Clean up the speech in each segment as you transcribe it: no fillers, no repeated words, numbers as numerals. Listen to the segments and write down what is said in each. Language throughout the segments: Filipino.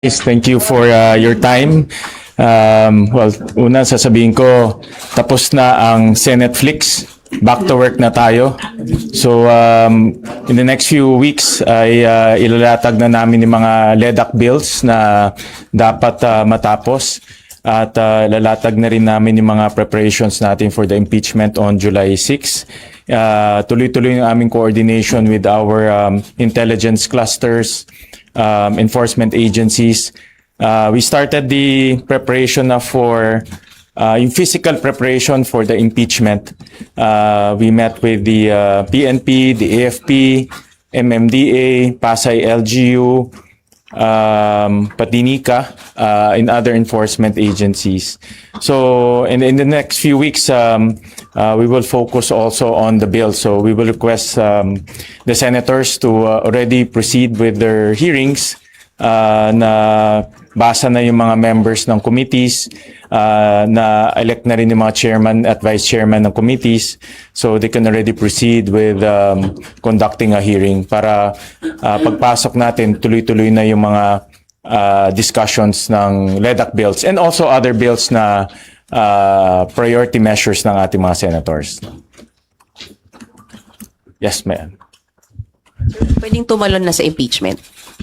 Yes, thank you for your time. Well, una sasabihin ko, tapos na ang Senate Flix. Back to work na tayo. So, in the next few weeks ay ilalatag na namin yung mga LEDAC bills na dapat matapos. At lalatag na rin namin yung mga preparations natin for the impeachment on July 6. Tuloy-tuloy yung aming coordination with our intelligence clusters, enforcement agencies. We started the preparation for yung physical preparation for the impeachment. We met with the PNP, the AFP, MMDA, Pasay LGU, Patinika, and other enforcement agencies. So in the next few weeks, we will focus also on the bill. So we will request the senators to already proceed with their hearings, na basa na yung mga members ng committees, na elect na rin yung mga chairman at vice chairman ng committees, so they can already proceed with conducting a hearing para pagpasok natin tuloy-tuloy na yung mga discussions ng LEDAC bills and also other bills na priority measures ng ating mga senators. Yes, ma'am. Pwedeng tumalon na sa impeachment.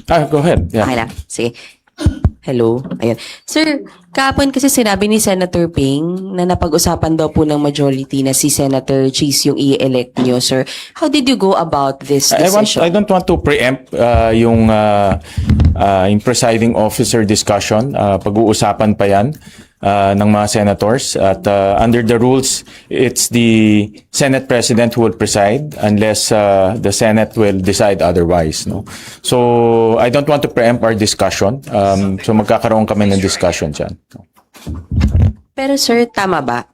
Go ahead. Yeah. Okay lang. Sige. Hello. Ayan. Sir, kahapon kasi sinabi ni Senator Ping na napag-usapan daw po ng majority na si Senator Cheese yung i-elect niyo, sir. How did you go about this decision? I don't want to preempt yung presiding officer discussion. Pag-uusapan pa yan ng mga senators. At under the rules, it's the Senate President who will preside unless the Senate will decide otherwise. No? So I don't want to preempt our discussion. So magkakaroon kami ng discussion dyan. Pero sir, tama ba?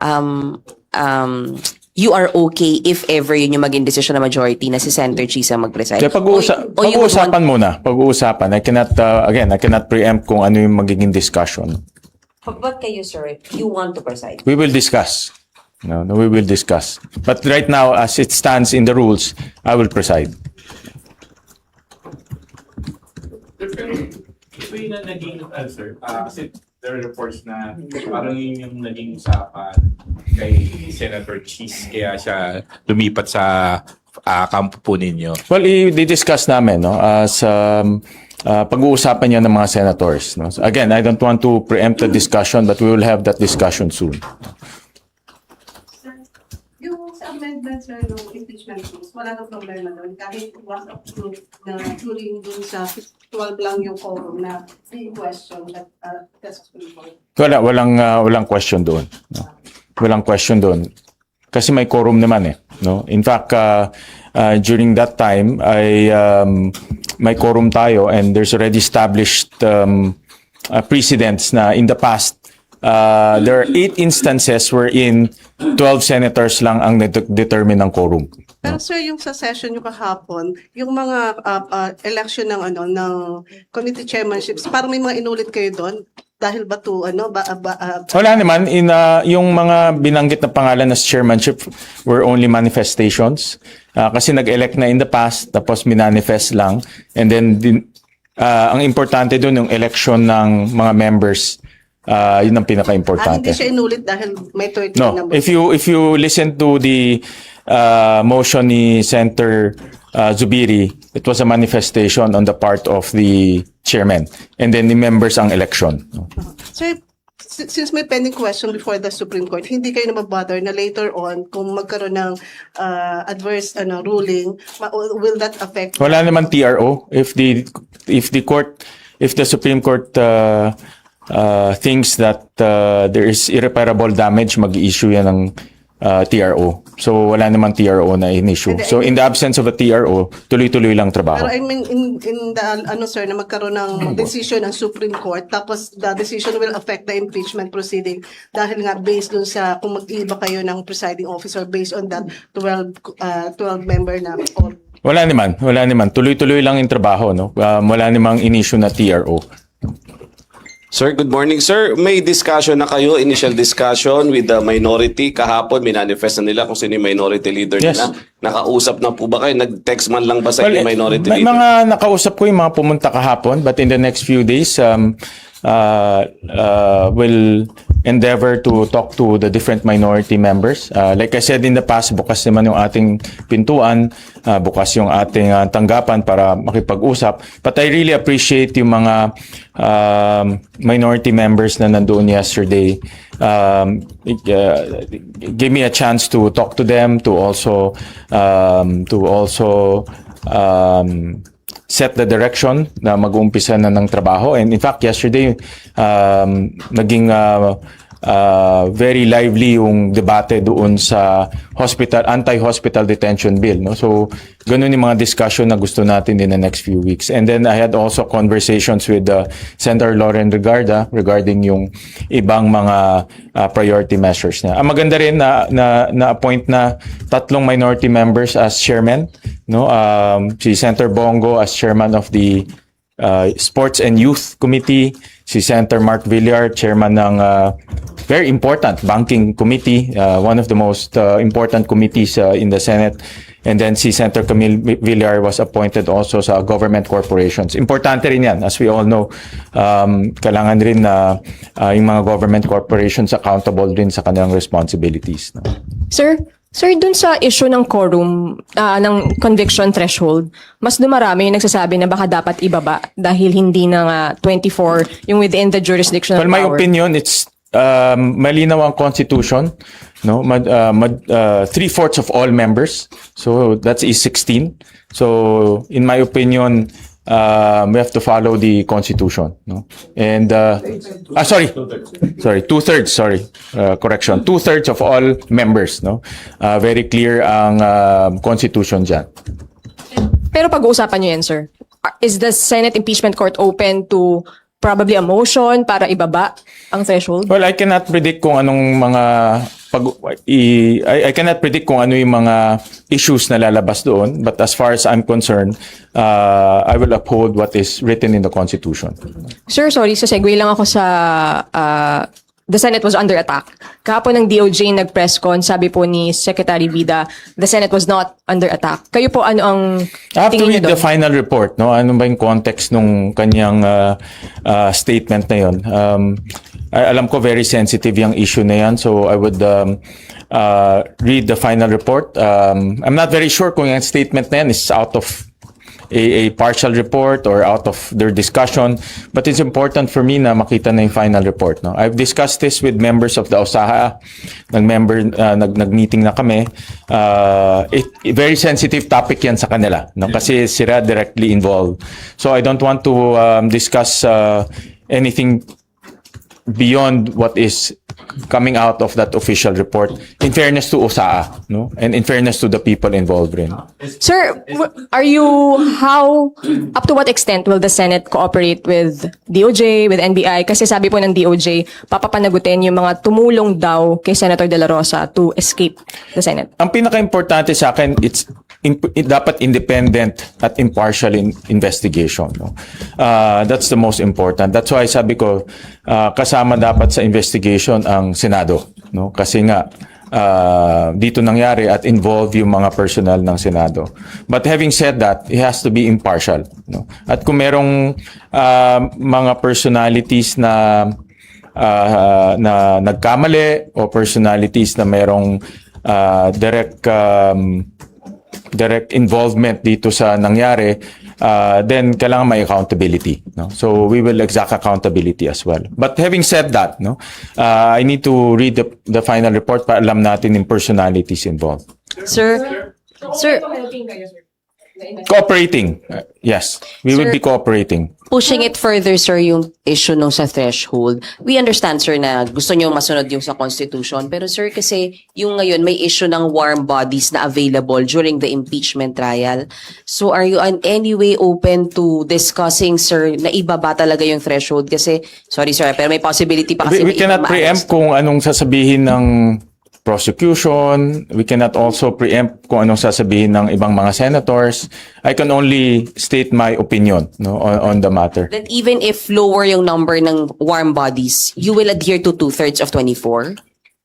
You are okay if ever yun yung maging decision ng majority na si Senator Cheese ang mag-preside? Kaya pag-uusapan muna. Pag-uusapan. I cannot preempt kung ano yung magiging discussion. But kayo, sir, you want to preside? We will discuss. No, we will discuss. But right now, as it stands in the rules, I will preside. Ito yung naging answer. Kasi there are reports na parang yun yung naging usapan kay Senator Cheese kaya siya lumipat sa kampo po ninyo. Well, i-discuss namin, no, as pag-uusapan niya ng mga senators. No? So again, I don't want to preempt the discussion, but we will have that discussion soon. Yung sa amendments or yung impeachment rules, wala nang problema doon. Kahit was approved na during dun sa 12 lang yung quorum na being questioned at test report. Walang question doon. No? Walang question doon. Kasi may quorum naman eh. No? In fact, during that time, may quorum tayo and there's already established precedents na in the past, there are 8 instances wherein 12 senators lang ang determine ng quorum. Pero sir, yung sa session yung kahapon, yung mga election ng committee chairmanships, parang may mga inulit kayo doon? Dahil ba to, Wala naman. Yung mga binanggit na pangalan na chairmanship were only manifestations. Kasi nag-elect na in the past, tapos minanifest lang. And then, ang importante doon yung election ng mga members. Yun ang pinaka-importante. hindi siya inulit dahil may 13 No, number? if you listen to the motion ni Senator Zubiri, it was a manifestation on the part of the chairman. And then the members ang election. Sir, since may pending question before the Supreme Court, hindi kayo na mabother na later on kung magkaroon ng adverse ruling, will that affect? Wala naman TRO. If the Supreme Court thinks that there is irreparable damage, mag-issue yan ng TRO. So wala naman TRO na in-issue. So in the absence of a TRO, tuloy-tuloy lang trabaho. Pero I mean, in the, sir, na magkaroon ng decision ng Supreme Court, tapos the decision will affect the impeachment proceeding dahil nga based dun sa kung mag-iba kayo ng presiding officer based on that 12 member na court. Wala naman. Tuloy-tuloy lang yung trabaho, no? Wala namang in-issue na TRO. Sir, good morning, sir. May discussion na kayo, initial discussion with the minority. Kahapon, minanifest na nila kung sino yung minority leader Yes. nila. Nakausap na po ba kayo? Nag-text man lang ba sa Well, inyo minority may leader? mga nakausap ko yung mga pumunta kahapon, but in the next few days, will endeavor to talk to the different minority members. Like I said in the past, bukas naman yung ating pintuan, bukas yung ating tanggapan para makipag-usap. But I really appreciate yung mga minority members na nandoon yesterday. Give me a chance to talk to them, to also set the direction na mag-uumpisa na ng trabaho. And in fact, yesterday, naging very lively yung debate doon sa anti-hospital detention bill. No? So, ganun yung mga discussion na gusto natin in the next few weeks. And then I had also conversations with Senator Lauren Regarda regarding yung ibang mga priority measures niya. Ang maganda rin na-appoint na 3 minority members as chairman. No? Si Senator Bongo as chairman of the Sports and Youth Committee, si Senator Mark Villar, chairman ng very important banking committee, one of the most important committees in the Senate. And then si Senator Camille Villar was appointed also sa government corporations. Importante rin yan. As we all know, kailangan rin na yung mga government corporations accountable rin sa kanilang responsibilities. No? Sir, dun sa issue ng quorum, ng conviction threshold, mas dumarami yung nagsasabi na baka dapat ibaba dahil hindi na nga 24 yung within the jurisdictional Well, my power. opinion, it's malinaw ang constitution, no? 3/4 of all members. So that's is 16. So in my opinion, we have to follow the constitution, no? And sorry, 2/3. Correction, 2/3 of all members, no? Very clear ang constitution dyan. Pero pag-uusapan nyo yan, sir. Is the Senate Impeachment Court open to probably a motion para ibaba ang threshold? Well, I cannot predict kung anong mga I cannot predict kung ano yung mga issues na lalabas doon, but as far as I'm concerned, I will uphold what is written in the Constitution. Sir, sorry, sa segue lang ako sa the Senate was under attack. Kahapon ng DOJ nag-press con, sabi po ni Secretary Vida, the Senate was not under attack. Kayo po, ano ang I have to tingin read niyo the doon? final report, no? Ano ba yung context nung kanyang statement na yun? Alam ko very sensitive yung issue na yan, so I would read the final report. I'm not very sure kung yung statement na yan is out of a partial report or out of their discussion, but it's important for me na makita na yung final report. No? I've discussed this with members of the OSAHA, nag-meeting na kami. Very sensitive topic yan sa kanila, no? Kasi sila directly involved. So I don't want to discuss anything beyond what is coming out of that official report, in fairness to OSAA, no? And in fairness to the people involved rin. Sir, up to what extent will the Senate cooperate with DOJ, with NBI? Kasi sabi po ng DOJ, papapanagutin yung mga tumulong daw kay Senator De La Rosa to escape the Senate. Ang pinaka-importante sa akin, dapat independent at impartial investigation. No? That's the most important. That's why sabi ko, kasama dapat sa investigation ang Senado. No? Kasi nga, dito nangyari at involve yung mga personnel ng Senado. But having said that, it has to be impartial. No? At kung merong mga personalities na nagkamali o personalities na merong direct involvement dito sa nangyari, then kailangan may accountability. No? So we will exact accountability as well. But having said that, no, I need to read the final report para alam natin yung personalities involved. Sir, Cooperating. Yes, we will Sir, be cooperating. pushing it further, sir, yung issue nung sa threshold. We understand, sir, na gusto nyo masunod yung sa Constitution. Pero, sir, kasi yung ngayon may issue ng warm bodies na available during the impeachment trial. So, are you in any way open to discussing, sir, na ibaba talaga yung threshold? Kasi, sorry, sir, pero may possibility pa kasi We cannot preempt kung anong sasabihin ng prosecution. We cannot also preempt kung anong sasabihin ng ibang mga senators. I can only state my opinion, no, on the matter. That even if lower yung number ng warm bodies, you will adhere to 2/3 of 24?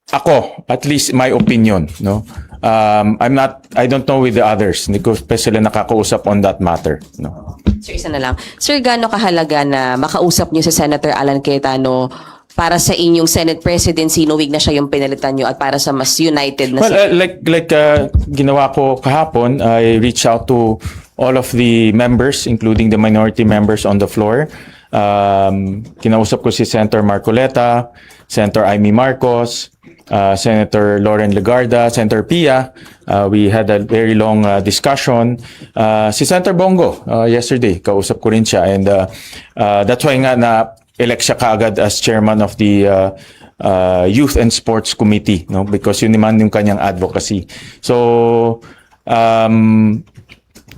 Ako, at least my opinion, no. I don't know with the others. Hindi ko pa sila nakakausap on that matter, no. Sir, isa na lang. Sir, gaano kahalaga na makausap niyo sa Senator Alan Cayetano para sa inyong Senate presidency, knowing na siya yung pinalitan niyo at para sa mas united na Well, ginawa ko kahapon, I reached out to all of the members, including the minority members on the floor. Kinausap ko si Senator Marcoleta, Senator Amy Marcos, Senator Lauren Legarda, Senator Pia. We had a very long discussion. Si Senator Bongo, yesterday, kausap ko rin siya. And that's why nga na-elect siya kaagad as chairman of the Youth and Sports Committee, no? Because yun naman yung kanyang advocacy. So,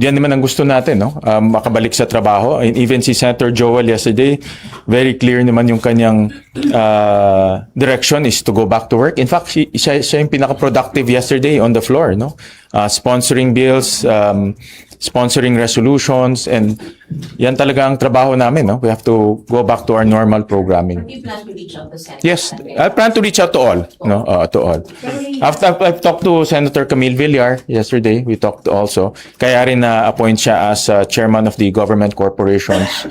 yan naman ang gusto natin, no? Makabalik sa trabaho. And even si Senator Joel yesterday, very clear naman yung kanyang direction is to go back to work. In fact, siya yung pinaka-productive yesterday on the floor, no? Sponsoring bills, sponsoring resolutions, and yan talaga ang trabaho namin, no? We have to go back to our normal programming. you plan to reach out to Senator? Yes, I plan to reach out to all, no, to all. After I've talked to Senator Camille Villar yesterday, we talked also. Kaya rin na-appoint siya as chairman of the Government Corporations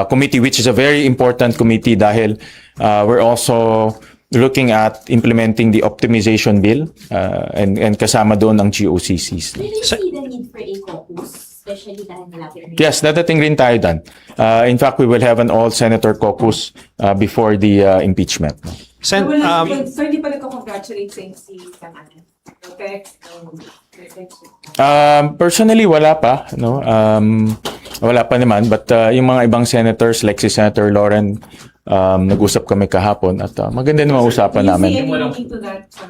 Committee, which is a very important committee dahil we're also looking at implementing the optimization bill and kasama doon ang GOCCs. Do you see the need for a caucus, especially dahil malapit na Yes, dadating rin tayo dan. In fact, we will have an all-senator caucus before the impeachment. Sen, Sir, di pa nagko-congratulate si Kamanan. Okay? Personally, wala pa, no? Wala pa naman, but yung mga ibang senators like si Senator Lauren, nag-usap kami kahapon at maganda naman usapan namin. To that, sir?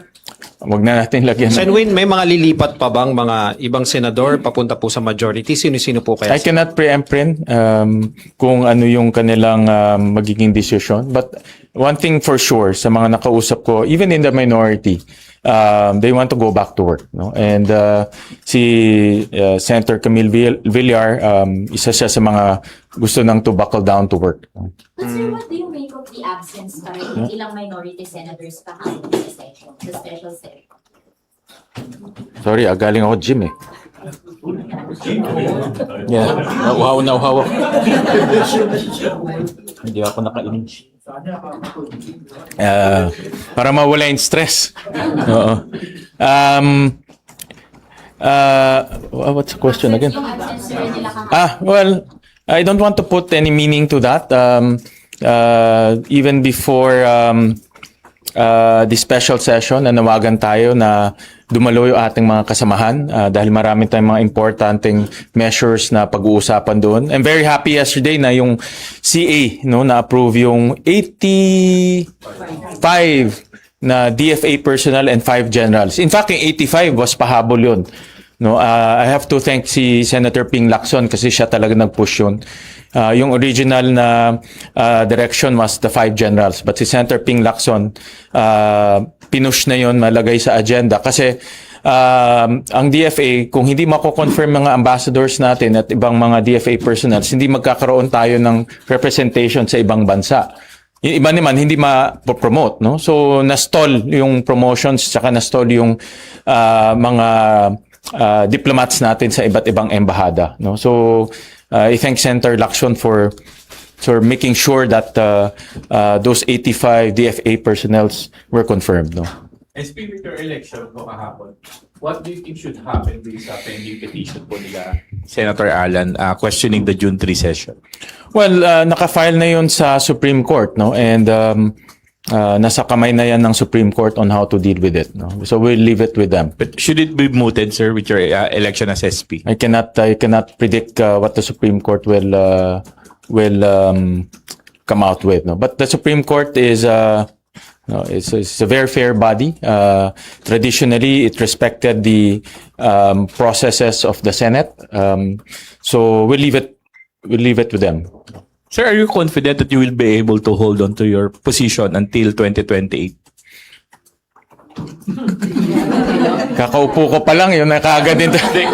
Wag na natin lagyan. Sen Win, may mga lilipat pa bang mga ibang senador papunta po sa majority? Sino-sino po kaya? I cannot preempt rin kung ano yung kanilang magiging decision. But one thing for sure, sa mga nakausap ko, even in the minority, they want to go back to work, no? And si Senator Camille Villar, isa siya sa mga gusto nang to buckle down to work. But sir, what do you make of the absence pa rin ng ilang minority senators kahapon sa session, sa special session? Sorry, galing ako gym eh. Yeah, uhaw na uhaw ako. Hindi ako nakainom. Para mawala yung stress. Oo. What's the question again? Yung absence sir nila kahapon. Well, I don't want to put any meaning to that. Even before the special session, nanawagan tayo na dumalo yung ating mga kasamahan dahil marami tayong mga importanteng measures na pag-uusapan doon. I'm very happy yesterday na yung CA, no, na-approve yung 85 na DFA personnel and 5 generals. In fact, yung 85 was pahabol yun. No, I have to thank si Senator Ping Lacson kasi siya talaga nag-push yun. Yung original na direction was the 5 generals, but si Senator Ping Lacson pinush na yun, malagay sa agenda kasi ang DFA, kung hindi mako-confirm mga ambassadors natin at ibang mga DFA personnel, hindi magkakaroon tayo ng representation sa ibang bansa. Yung iba naman hindi ma-promote, no? So na-stall yung promotions tsaka na-stall yung mga diplomats natin sa iba't ibang embahada, no? So I thank Senator Lacson for making sure that those 85 DFA personnels were confirmed, no? SP, with your election po kahapon, what do you think should happen with sa pending petition po nila Senator Alan questioning the June 3 session? Well, naka-file na yun sa Supreme Court, no? And nasa kamay na yan ng Supreme Court on how to deal with it, no? So we'll leave it with them. But should it be mooted, sir, with your election as SP? I cannot predict what the Supreme Court will come out with, no? But the Supreme Court is it's a very fair body. Traditionally, it respected the processes of the Senate. So we'll leave it with them. Sir, are you confident that you will be able to hold on to your position until 2028? Kakaupo ko pa lang, yun na kaagad din.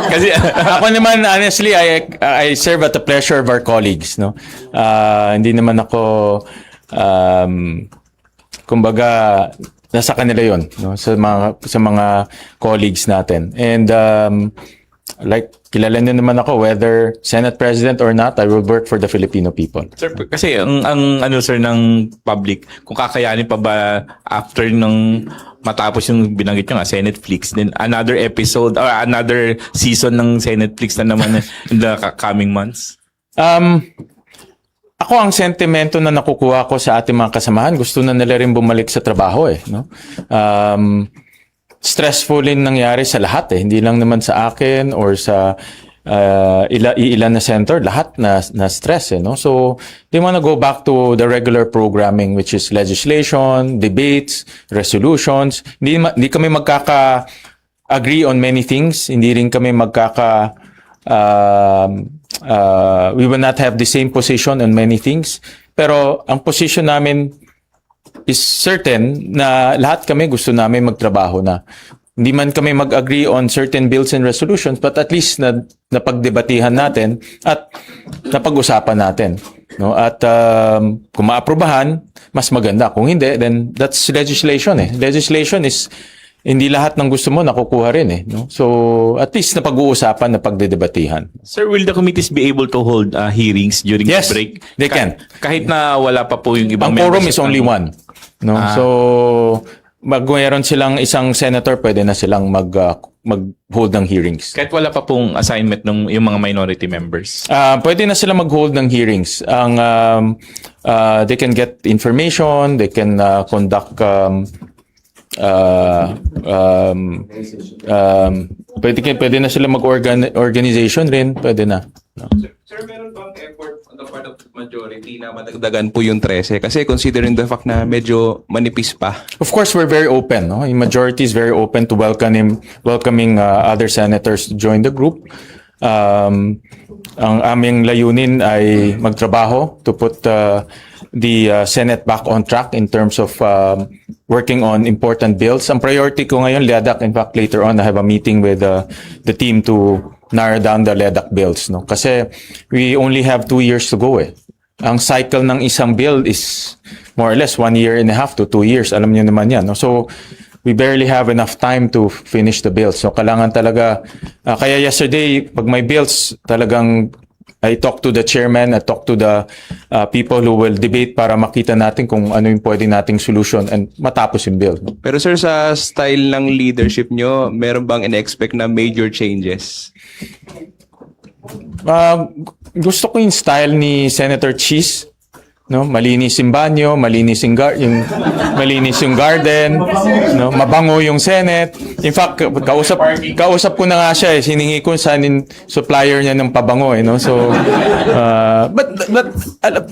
Kasi ako naman, honestly, I serve at the pleasure of our colleagues. No? Hindi naman ako, kumbaga, nasa kanila yun, no? Sa mga colleagues natin. And like, kilala niyo naman ako, whether Senate President or not, I will work for the Filipino people. Sir, kasi ang ano sir ng public, kung kakayanin pa ba after ng matapos yung binanggit nyo nga, Senate Flix, then another episode or another season ng Senate Flix na naman in the coming months? Ako ang sentimento na nakukuha ko sa ating mga kasamahan, gusto na nila rin bumalik sa trabaho no? Stressful din nangyari sa lahat hindi lang naman sa akin or sa ilan na senator, lahat na stress no? So they want to go back to the regular programming, which is legislation, debates, resolutions. Hindi kami magkaka-agree on many things, hindi rin kami we will not have the same position on many things. Pero ang position namin is certain na lahat kami gusto namin magtrabaho na. Hindi man kami mag-agree on certain bills and resolutions, but at least napagdebatihan natin at napag-usapan natin. No? At kung maaprubahan, mas maganda. Kung hindi, then that's legislation Legislation is hindi lahat ng gusto mo nakukuha rin no? So at least napag-uusapan, napagdedebatihan. Sir, will the committees be able to hold hearings during Yes, the break? they can. Kahit na wala pa po yung ibang Ang quorum members is only one. No? So mayroon silang isang senator, pwede na silang mag-hold ng hearings. Kahit wala pa pong assignment ng yung mga minority members. Pwede na sila mag-hold ng hearings. They can get information, they can conduct pwede na sila mag-organization rin, pwede na. No? Sir, meron bang effort on the part of the majority na madagdagan po yung 13? Kasi considering the fact na medyo manipis pa. Of course, we're very open. No? The majority is very open to welcoming other senators to join the group. Ang aming layunin ay magtrabaho to put the Senate back on track in terms of working on important bills. Ang priority ko ngayon, LEDAC. In fact, later on, I have a meeting with the team to narrow down the LEDAC bills. No? Kasi we only have 2 years to go. Ang cycle ng isang bill is more or less 1.5 years to 2 years. Alam niyo naman yan. No? So we barely have enough time to finish the bills. So kailangan talaga, kaya yesterday, pag may bills, talagang I talked to the chairman, I talked to the people who will debate para makita natin kung ano yung pwede nating solution and matapos yung bill. Pero sir, sa style ng leadership nyo, meron bang in-expect na major changes? Gusto ko yung style ni Senator Cheese. No, malinis yung banyo, malinis yung garden, no, mabango yung Senate. In fact, kausap ko na nga siya hiningi ko sa supplier niya ng pabango no. So but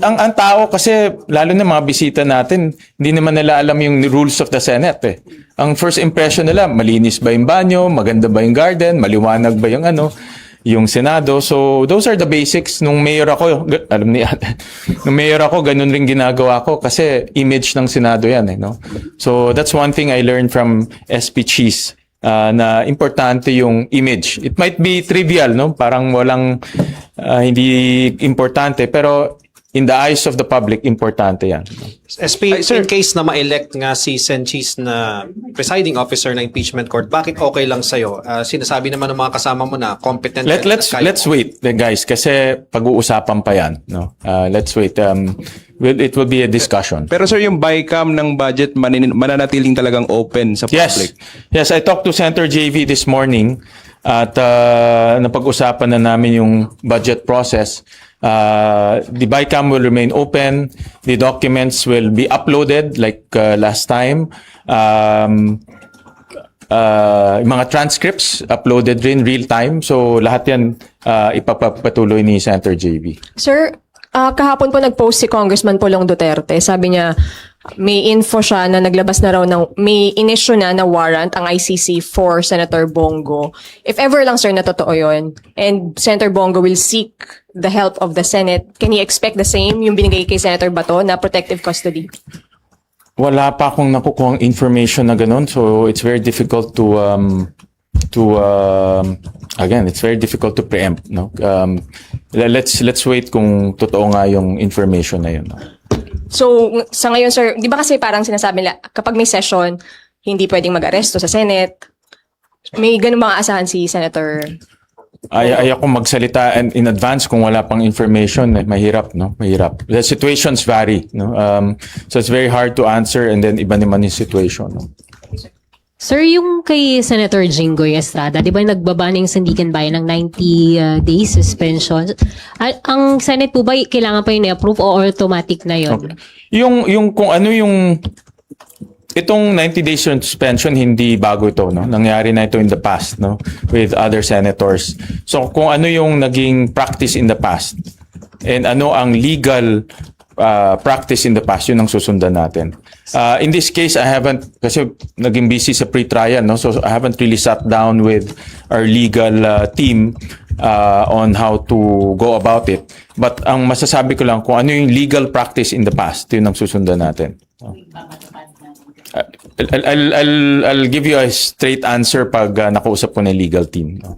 ang tao kasi lalo na mga bisita natin, hindi naman nila alam yung rules of the Senate Ang first impression nila, malinis ba yung banyo, maganda ba yung garden, maliwanag ba yung yung Senado. So, those are the basics. Nung mayor ako, ganun rin ginagawa ko kasi image ng Senado yan. No? So, that's one thing I learned from SP Cheese na importante yung image. It might be trivial, no? Parang walang, hindi importante, pero in the eyes of the public, importante yan. SP, in case na ma-elect nga si Sen Cheese na presiding officer ng impeachment court, bakit okay lang sa'yo? Sinasabi naman ng mga kasama mo na competent. Let's wait, guys, kasi pag-uusapan pa yan. No? Let's wait. It will be a discussion. Pero sir, yung BICAM ng budget mananatiling talagang open sa public? Yes, I talked to Senator JV this morning at napag-usapan na namin yung budget process. The BICAM will remain open. The documents will be uploaded like last time. Mga transcripts uploaded rin real time. So lahat yan ipapatuloy ni Senator JV. Sir, kahapon po nag-post si Congressman Pulong Duterte. Sabi niya, may info siya na naglabas na raw may in-issue na warrant ang ICC for Senator Bongo. If ever lang, sir, na totoo yun, and Senator Bongo will seek the help of the Senate, can he expect the same, yung binigay kay Senator Bato na protective custody? Wala pa akong nakukuhang information na ganun, so it's very difficult to again, it's very difficult to preempt, no? Let's wait kung totoo nga yung information na yun. No? So, sa ngayon, sir, di ba kasi parang sinasabi nila, kapag may session, hindi pwedeng mag-aresto sa Senate. May ganun mga asahan si Senator? Ayaw ko magsalita in advance kung wala pang information. Mahirap, no? Mahirap. The situations vary, no? So it's very hard to answer, and then iba naman yung situation, no? Sir, yung kay Senator Jinggoy Estrada, di ba nagbaba na yung Sandigan Bayan ng 90 days suspension? Ang Senate po ba, kailangan pa yun i-approve o automatic na yun? Okay. Yung kung ano yung itong 90 days suspension, hindi bago ito, no? Nangyari na ito in the past, no? With other senators. So kung ano yung naging practice in the past and ano ang legal practice in the past, yun ang susundan natin. In this case, I haven't, kasi naging busy sa pre-trial, no? So I haven't really sat down with our legal team on how to go about it. But ang masasabi ko lang, kung ano yung legal practice in the past, yun ang susundan natin. I'll give you a straight answer pag nakausap ko ng legal team. No?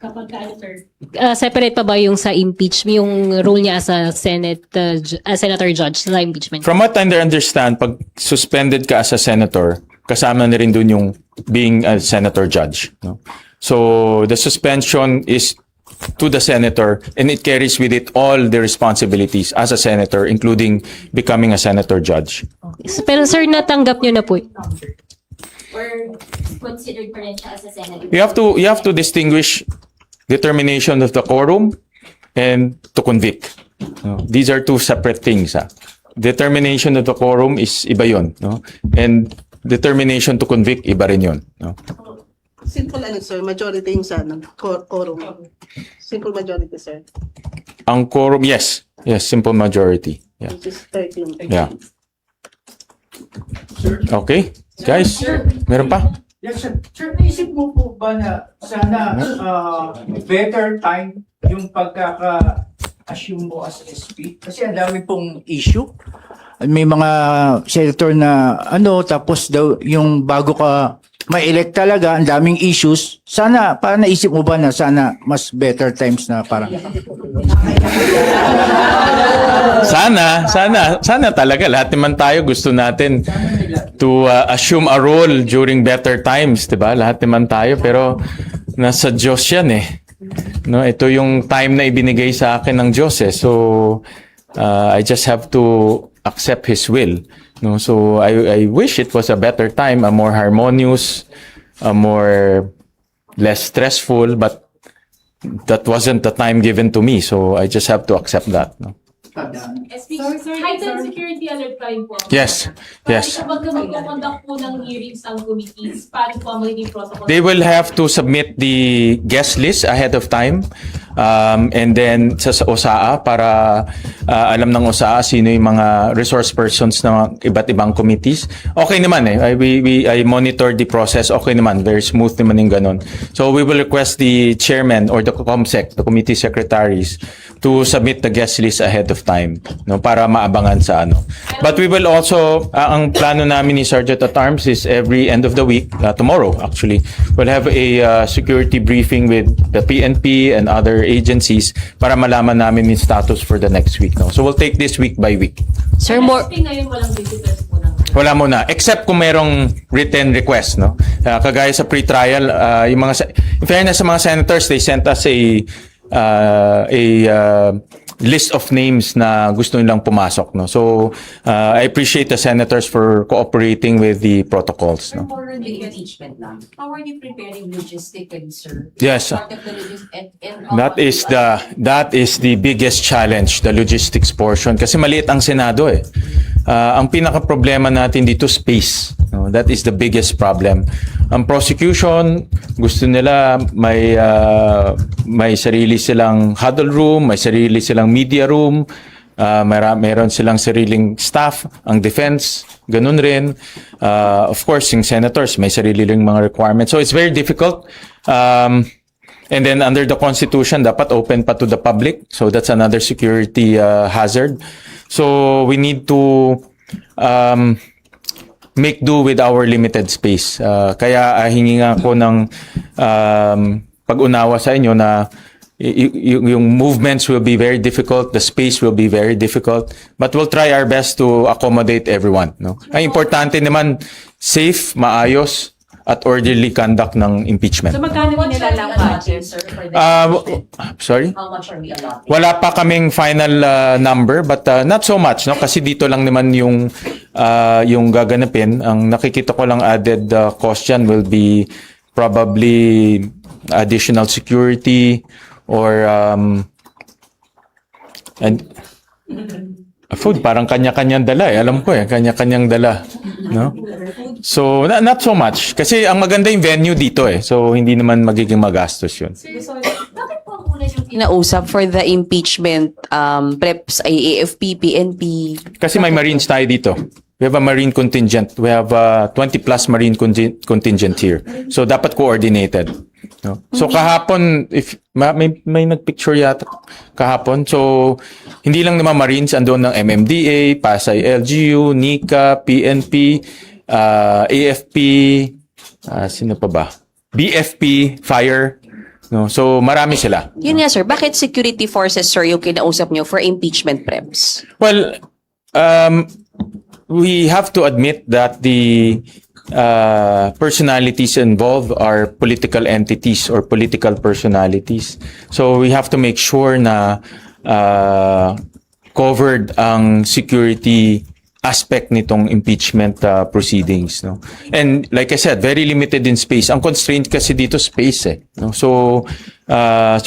Kapag sir, separate pa ba yung sa impeachment, yung role niya as a senator judge sa impeachment? From what I understand, pag suspended ka as a senator, kasama na rin dun yung being a senator judge. No? So the suspension is to the senator, and it carries with it all the responsibilities as a senator, including becoming a senator judge. Pero sir, natanggap niyo na po. Or considered pa rin siya as a senator? You have to distinguish determination of the quorum and to convict. No? These are two separate things. Determination of the quorum is iba yun, no? And determination to convict, iba rin yun. No? Simple ano, sir, majority yung sa quorum. Simple majority, sir. Ang quorum, yes, simple majority. Yeah. Which is 13. Yeah. Okay, guys, meron pa? Yes, sir. Sir, naisip mo po ba na sana better time yung pagkaka-assume mo as SP? Kasi ang dami pong issue. May mga senator na tapos daw yung bago ka ma-elect talaga, ang daming issues. Sana, parang naisip mo ba na sana mas better times na parang... Sana talaga. Lahat naman tayo gusto natin to assume a role during better times, 'di ba? Lahat naman tayo, pero nasa Diyos 'yan eh. No, ito yung time na ibinigay sa akin ng Diyos eh. So I just have to accept His will. No, so I wish it was a better time, a more harmonious, a more less stressful, but that wasn't the time given to me. So I just have to accept that. No? Heightened security alert pa rin po. Yes. Kapag mag-conduct po ng hearings ang committees, paano po ang magiging protocol? They will have to submit the guest list ahead of time, and then sa OSAA para alam ng OSAA sino yung mga resource persons ng iba't ibang committees. Okay naman eh. I monitor the process. Okay naman. Very smooth naman yung ganun. So we will request the chairman or the COMSEC, the committee secretaries, to submit the guest list ahead of time, no, para maabangan sa ano. But we will also, ang plano namin ni Sergeant at Arms is every end of the week, tomorrow actually, we'll have a security briefing with the PNP and other agencies para malaman namin yung status for the next week. No? So we'll take this week by week. Sir, more... Ngayon walang visitors po ng... Wala muna, except kung merong written request, no? Kagaya sa pre-trial, yung mga, in fairness sa mga senators, they sent us a list of names na gusto nilang pumasok, no? So I appreciate the senators for cooperating with the protocols, no? More on the impeachment lang. How are you preparing logistically, sir? Yes. Part of the and That is the biggest challenge, the logistics portion, kasi maliit ang Senado eh. Ang pinaka problema natin dito, space, no? That is the biggest problem. Ang prosecution, gusto nila may sarili silang huddle room, may sarili silang media room, meron silang sariling staff. Ang defense, ganun rin. Of course, yung senators, may sarili ring mga requirements. So it's very difficult. And then under the Constitution, dapat open pa to the public. So that's another security hazard. So we need to make do with our limited space. Kaya hingi nga ako ng pag-unawa sa inyo na yung movements will be very difficult, the space will be very difficult, but we'll try our best to accommodate everyone. No? Ang importante naman, safe, maayos, at orderly conduct ng impeachment. So magkano nilalang budget, sir, for this? Sorry? How much are we allotting? Wala pa kaming final number, but not so much, no? Kasi dito lang naman yung gaganapin. Ang nakikita ko lang added cost dyan will be probably additional security or and food, parang kanya-kanyang dala eh. Alam ko eh, kanya-kanyang dala, no? So not so much kasi ang maganda yung venue dito eh. So hindi naman magiging magastos 'yun. Bakit po muna yung Kinausap for the impeachment preps ay AFP, PNP. Kasi may Marines tayo dito. We have a Marine contingent. We have 20 plus Marine contingent here. So dapat coordinated. No? So kahapon, if may nagpicture yata kahapon. So hindi lang naman Marines, andun ng MMDA, Pasay LGU, NICA, PNP, AFP, sino pa ba? BFP, Fire. No? So marami sila. Yun nga, sir. Bakit security forces, sir, yung kinausap nyo for impeachment preps? Well, we have to admit that the personalities involved are political entities or political personalities. So we have to make sure na covered ang security aspect nitong impeachment proceedings, no. And like I said, very limited in space. Ang constraint kasi dito space eh, no. So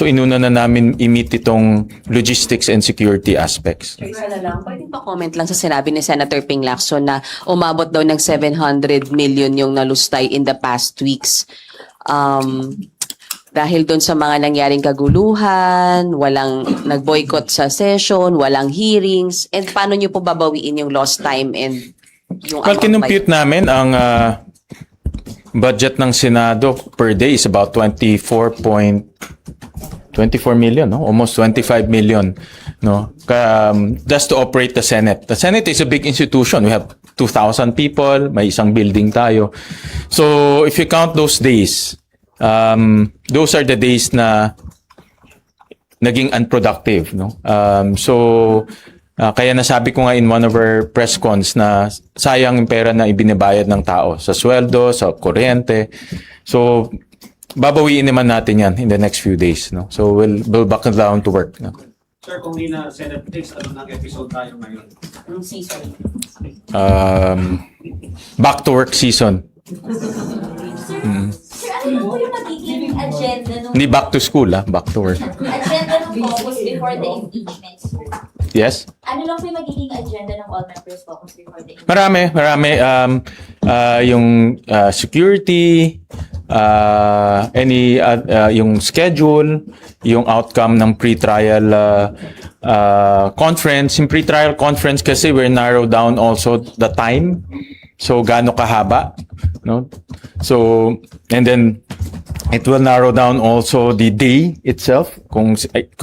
inuna na namin i-meet itong logistics and security aspects. Isa na lang, pwede pa comment lang sa sinabi ni Senator Ping Lacson na umabot daw ng 700 million yung nalustay in the past weeks. Dahil doon sa mga nangyaring kaguluhan, walang nag-boycott sa session, walang hearings, and paano nyo po babawiin yung lost time and yung Well, kinumpute namin ang budget ng Senado per day is about 24 million, no? Almost 25 million, no? Just to operate the Senate. The Senate is a big institution. We have 2,000 people, may isang building tayo. So if you count those days, those are the days na naging unproductive, no? Kaya nasabi ko nga in one of our press cons na sayang yung pera na ibinibayad ng tao sa sweldo, sa kuryente. So babawiin naman natin yan in the next few days, no? So we'll back down to work, no? Sir, kung hindi na Senate Flix, ano nang episode tayo ngayon? Anong season? Back to work season. Sir, ano po yung magiging agenda nung Hindi back to school, back to work. agenda ng caucus before the impeachment, sir? Yes? Ano lang po yung magiging agenda ng all members caucus before the impeachment? Marami. Yung security, yung schedule, yung outcome ng pre-trial conference. Yung pre-trial conference kasi we narrow down also the time. So gaano kahaba, no? So and then it will narrow down also the day itself, kung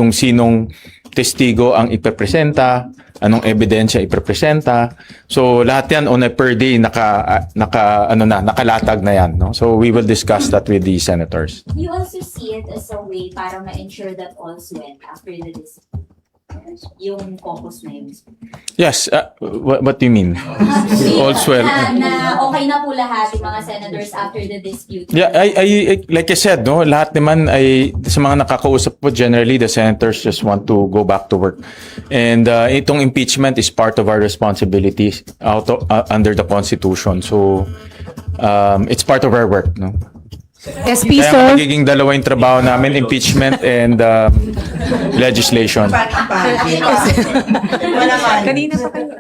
sinong testigo ang ipepresenta, anong ebidensya ipepresenta. So lahat yan on a per day nakalatag na yan, no? So we will discuss that with the senators. Do you also see it as a way para ma-ensure that all's well after the dispute? Yung caucus na yun. Yes, what do you mean? All's well. Na okay na po lahat yung mga senators after the dispute. Yeah, I like I said, no, lahat naman ay sa mga nakakausap po, generally the senators just want to go back to work. And itong impeachment is part of our responsibilities under the Constitution. So it's part of our work, no. SP, Kaya sir. magiging dalawa yung trabaho namin, impeachment and legislation. Kanina pa kayo.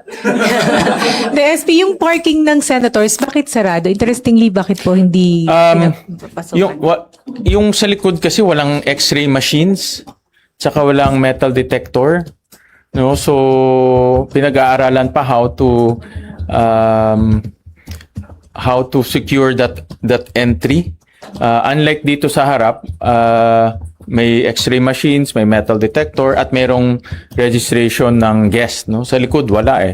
The SP, yung parking ng senators, bakit sarado? Interestingly, bakit po hindi pinapasokan? Yung sa likod kasi walang x-ray machines, tsaka walang metal detector, no? So pinag-aaralan pa how to secure that entry. Unlike dito sa harap, may x-ray machines, may metal detector, at merong registration ng guest, no? Sa likod, wala eh.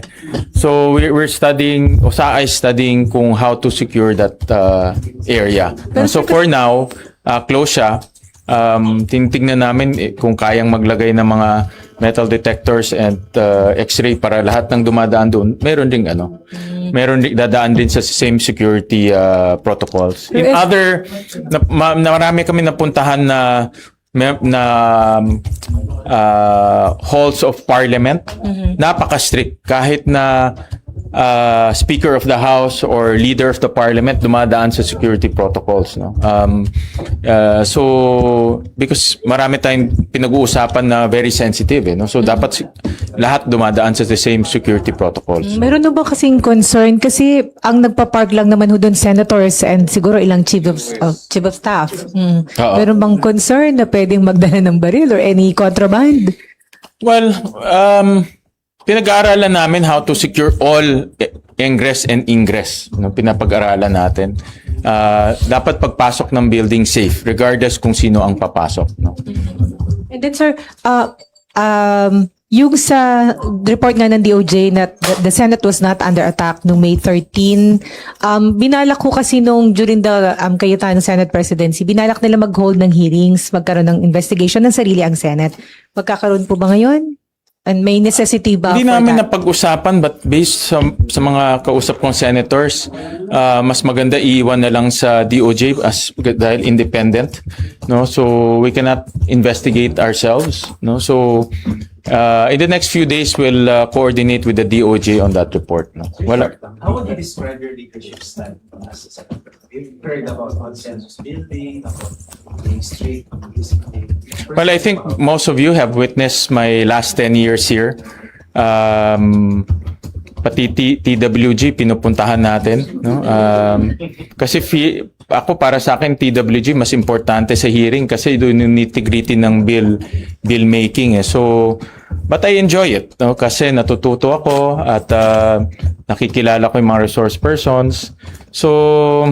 So, we're studying, OSA is studying kung how to secure that area. So, for now, close siya. Tinitignan namin kung kayang maglagay ng mga metal detectors and x-ray para lahat ng dumadaan doon. Meron ding dadaan din sa same security protocols. In other, marami kami napuntahan na halls of parliament. Napaka-strict. Kahit na Speaker of the House or Leader of the Parliament dumadaan sa security protocols, no? So because marami tayong pinag-uusapan na very sensitive, no? So dapat lahat dumadaan sa the same security protocols. Meron na ba kasing concern? Kasi ang nagpa-park lang naman ho doon senators and siguro ilang chief of staff. Oo. Meron bang concern na pwedeng magdala ng baril or any contraband? Well, pinag-aaralan namin how to secure all ingress and ingress. No, pinapag-aralan natin. Dapat pagpasok ng building safe regardless kung sino ang papasok. No? And then sir, yung sa report nga ng DOJ na the Senate was not under attack noong May 13, binalak ko kasi nung during the Cayetano Senate presidency, binalak nila mag-hold ng hearings, magkaroon ng investigation ng sarili ang Senate. Magkakaroon po ba ngayon? And may necessity ba Hindi for namin that? napag-usapan but based sa mga kausap kong senators, mas maganda iiwan na lang sa DOJ dahil independent, no? So we cannot investigate ourselves, no? So in the next few days we'll coordinate with the DOJ on that report, no? Wala. How would you describe your leadership style as a senator? We've heard about consensus building, about being straight, discipline. Well, I think most of you have witnessed my last 10 years here. Pati TWG pinupuntahan natin, no? Kasi ako para sa akin TWG mas importante sa hearing kasi doon yung nitty-gritty ng bill making eh. So but I enjoy it, no? Kasi natututo ako at nakikilala ko yung mga resource persons. So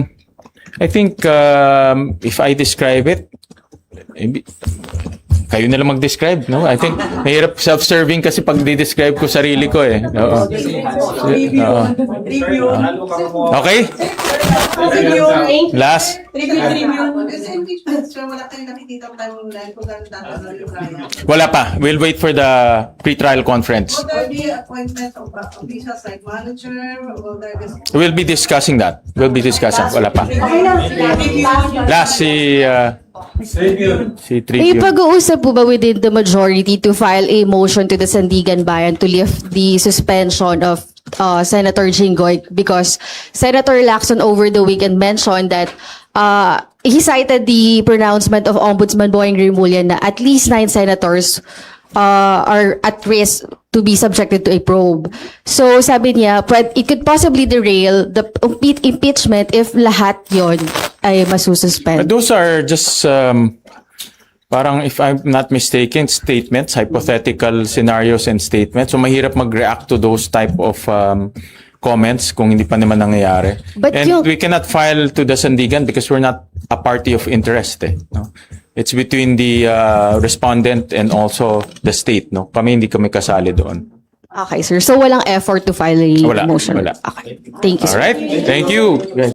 I think if I describe it, kayo na lang mag-describe, no? I think mahirap self-serving kasi pag di-describe ko sarili ko eh. Oo. Oo. Okay? Last? Wala pa. We'll wait for the pre-trial conference. Will there be appointment of officials like manager? Will there be... We'll be discussing that. Wala pa. Last, si May Tribune. pag-uusap po ba within the majority to file a motion to the Sandigan Bayan to lift the suspension of Senator Jinggoy because Senator Lacson over the weekend mentioned that he cited the pronouncement of Ombudsman Boying Rimulyan na at least 9 senators are at risk to be subjected to a probe. So sabi niya, it could possibly derail the impeachment if lahat yon ay masususpend. Those are just parang if I'm not mistaken, statements, hypothetical scenarios and statements. So mahirap mag-react to those type of comments kung hindi pa naman nangyayari. But And we cannot file to the Sandigan because we're not a party of interest. No? It's between the respondent and also the state. No? Kami hindi kami kasali doon. Okay, sir. So walang effort to file a motion? Wala. Okay. Thank you, All sir. right? Thank you.